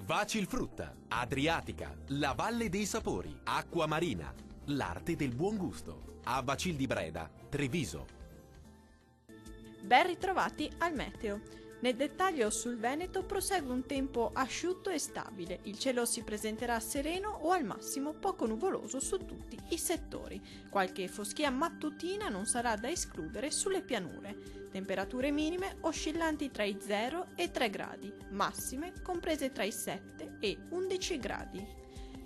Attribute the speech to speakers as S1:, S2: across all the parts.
S1: Vacilfrutta, Adriatica, la Valle dei Sapori, Acqua Marina, l'arte del buon gusto. A Vacil di Breda, Treviso.
S2: Ben ritrovati al meteo. Nel dettaglio sul Veneto prosegue un tempo asciutto e stabile. Il cielo si presenterà sereno o al massimo poco nuvoloso su tutti i settori. Qualche foschia mattutina non sarà da escludere sulle pianure. Temperature minime oscillanti tra i 0 e 3 gradi, massime comprese tra i 7 e 11 gradi.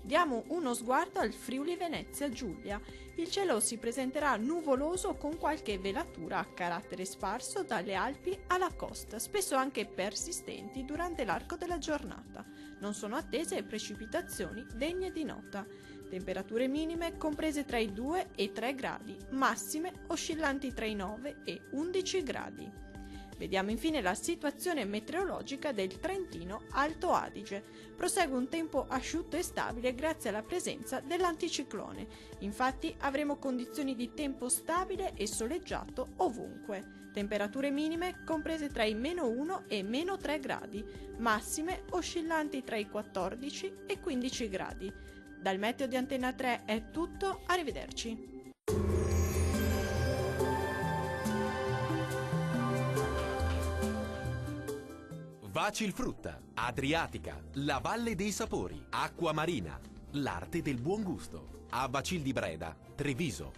S2: Diamo uno sguardo al Friuli Venezia Giulia. Il cielo si presenterà nuvoloso con qualche velatura a carattere sparso dalle Alpi alla costa, spesso anche persistenti durante l'arco della giornata. Non sono attese precipitazioni degne di nota. Temperature minime comprese tra i 2 e i 3 gradi, massime oscillanti tra i 9 e 11 gradi. Vediamo infine la situazione meteorologica del Trentino Alto Adige. Prosegue un tempo asciutto e stabile grazie alla presenza dell'anticiclone. Infatti avremo condizioni di tempo stabile e soleggiato ovunque. Temperature minime comprese tra i -1 e -3 gradi, massime oscillanti tra i 14 e 15 gradi. Dal meteo di Antenna 3 è tutto, arrivederci.
S1: Vacilfrutta, Adriatica, la Valle dei Sapori, Acqua Marina, l'arte del buon gusto. A Vacil di Breda, Treviso.